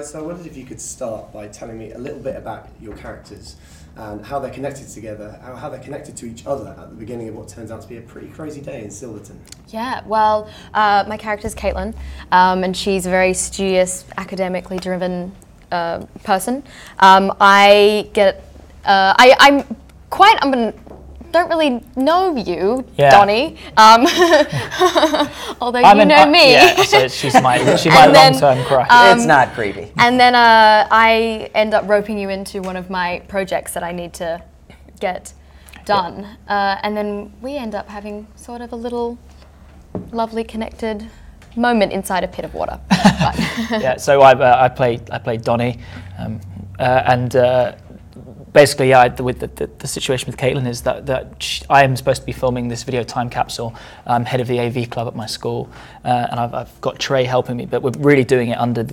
guys. So I wondered if you could start by telling me a little bit about your characters and how they're connected together, how they're connected to each other at the beginning of what turns out to be a pretty crazy day in Silverton. Yeah, well, my character's Caitlin, and she's a very studious, academically driven person. Don't really know you, Donnie. Although you know me. Yeah, so she's my long-term crush. It's not creepy. And then I end up roping you into one of my projects that I need to get done. And then we end up having sort of a little lovely connected moment inside a pit of water. Yeah, so I played Donnie, and basically, with the situation with Caitlin is that I am supposed to be filming this video time capsule. I'm head of the AV club at my school, and I've got Trey helping me, but we're really doing it under,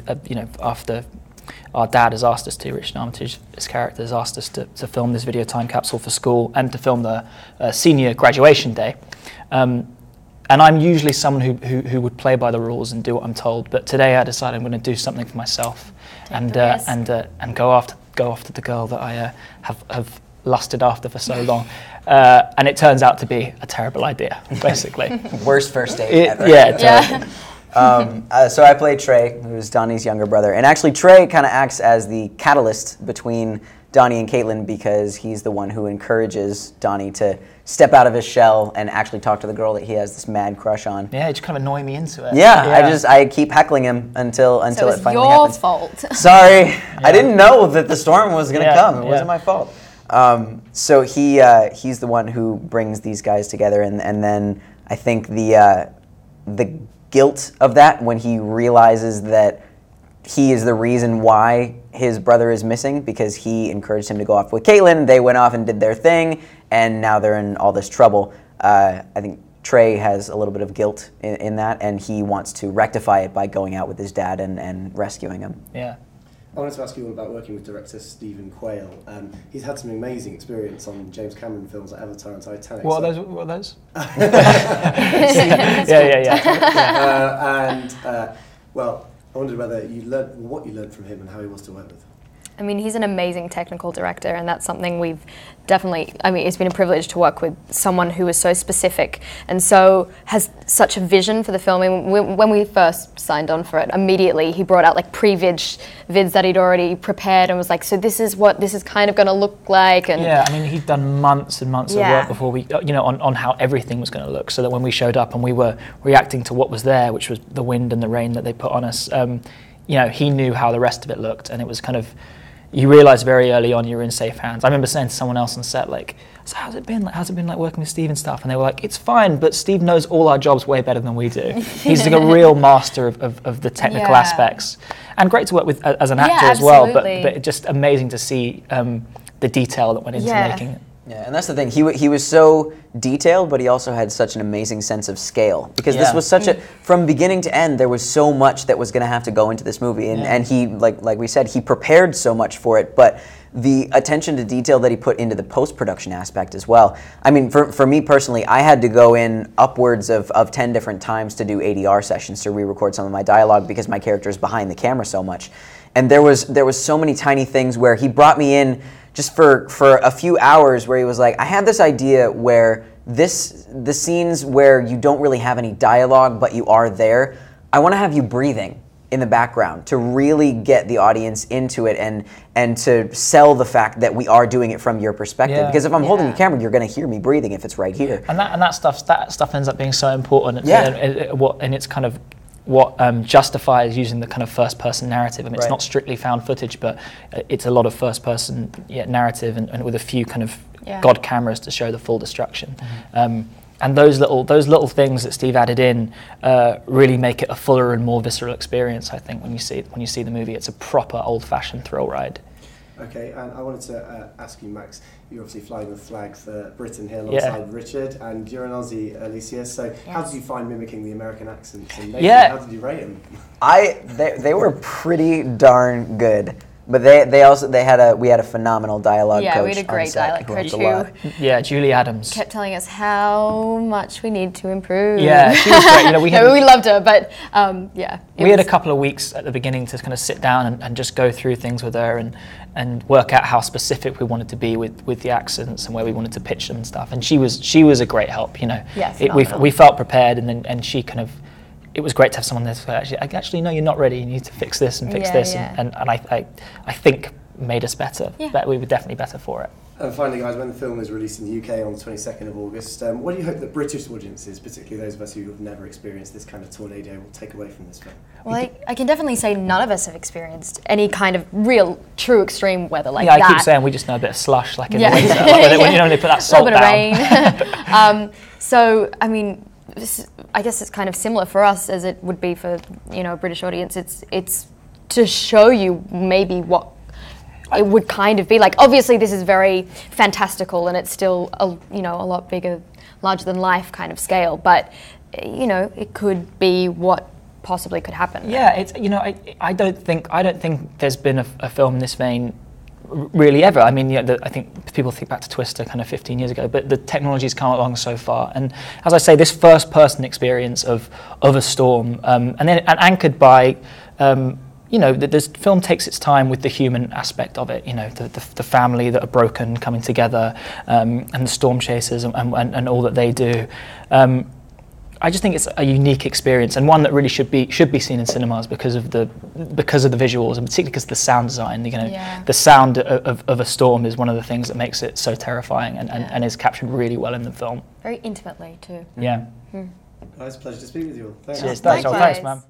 after our dad has asked us to, Richard Armitage, his character, has asked us to film this video time capsule for school and to film the senior graduation day. And I'm usually someone who would play by the rules and do what I'm told, but today I decided I'm going to do something for myself and go after the girl that I have lusted after for so long, and it turns out to be a terrible idea, basically. Worst first date ever. Yeah, terrible. So I play Trey, who's Donnie's younger brother, and actually Trey kind of acts as the catalyst between Donnie and Caitlin because he's the one who encourages Donnie to step out of his shell and actually talk to the girl that he has this mad crush on. Yeah, just kind of annoy me into it. Yeah. I keep heckling him until it finally happens. Your fault. Sorry, yeah. I didn't know that the storm was going to come. It wasn't my fault. So he's the one who brings these guys together, and then I think the guilt of that when he realizes that he is the reason why his brother is missing because he encouraged him to go off with Caitlin. They went off and did their thing, and now they're in all this trouble. I think Trey has a little bit of guilt in that, and he wants to rectify it by going out with his dad and rescuing him. Yeah. I wanted to ask you all about working with director Stephen Quayle. He's had some amazing experience on James Cameron films like Avatar and Titanic. What are those? Well, I wondered whether what you learned from him and how he was to work with. I mean, he's an amazing technical director, and that's something we've definitely, it's been a privilege to work with someone who is so specific and so has such a vision for the film. I mean, when we first signed on for it, immediately he brought out like vids that he'd already prepared and was like, so this is what this is kind of going to look like. And yeah, I mean, he'd done months and months of work before we, on how everything was going to look, so that when we showed up and we were reacting to what was there, which was the wind and the rain that they put on us, he knew how the rest of it looked, and it was kind of, you realise very early on you're in safe hands. I remember saying to someone else on set, so how's it been like working with Steve and stuff? And they were like, it's fine, but Steve knows all our jobs way better than we do. He's like a real master of the technical aspects. And great to work with as an actor as well, but just amazing to see the detail that went into making it. Yeah, and that's the thing. He was so detailed, but he also had such an amazing sense of scale. Because this was such from beginning to end, there was so much that was going to have to go into this movie. And he, like we said, he prepared so much for it. But the attention to detail that he put into the post-production aspect as well. I mean, for me personally, I had to go in upwards of 10 different times to do ADR sessions to re-record some of my dialogue because my character is behind the camera so much. And there was so many tiny things where he brought me in just for a few hours where he was like, I had this idea where the scenes where you don't really have any dialogue but you are there, I want to have you breathing in the background to really get the audience into it and to sell the fact that we are doing it from your perspective. Because if I'm holding the camera, you're going to hear me breathing if it's right here. And that stuff ends up being so important. And it's kind of what justifies using the kind of first-person narrative. I mean, it's not strictly found footage, but it's a lot of first-person narrative and with a few kind of God cameras to show the full destruction. And those little things that Steve added in really make it a fuller and more visceral experience. I think when you see the movie, it's a proper old-fashioned thrill ride. Okay, and I wanted to ask you, Max, you're obviously flying the flag for Britain here alongside Richard, and you're an Aussie, Alycia, so how did you find mimicking the American accents? And how did you rate them? They were pretty darn good. But we had a phenomenal dialogue coach. Yeah, we had a great dialogue coach who yeah, Julie Adams kept telling us how much we need to improve. Yeah, she was great. You know, we loved her, but yeah. We had a couple of weeks at the beginning to kind of sit down and just go through things with her and work out how specific we wanted to be with the accents and where we wanted to pitch them and stuff. And she was a great help. You know, we felt prepared, and she kind of. It was great to have someone there to actually, no, you're not ready. You need to fix this and fix this, and I think made us better. Yeah. We were definitely better for it. And finally, guys, when the film is released in the UK on the 22nd of August, what do you hope that British audiences, particularly those of us who have never experienced this kind of tornado, will take away from this film? Well, I can definitely say none of us have experienced any kind of real, true extreme weather like that. Yeah, I keep saying we just know a bit of slush, like in the winter, like when you only put that salt down. A little bit of rain. So, I mean, I guess it's kind of similar for us as it would be for a British audience. It's to show you maybe what it would kind of be like. Obviously, this is very fantastical, and it's still a lot bigger, larger than life kind of scale. But it could be what possibly could happen. Yeah, it's I don't think there's been a film in this vein really ever. I mean, I think people think back to Twister kind of 15 years ago, but the technology's come along so far. And as I say, this first-person experience of a storm, and anchored by, this film takes its time with the human aspect of it. The family that are broken coming together, and the storm chasers and all that they do. I just think it's a unique experience, and one that really should be seen in cinemas because of the visuals, and particularly because of the sound design. The sound of a storm is one of the things that makes it so terrifying, and is captured really well in the film. Very intimately too. Yeah. Guys, pleasure to speak with you all. Thanks. Cheers. Thanks, man.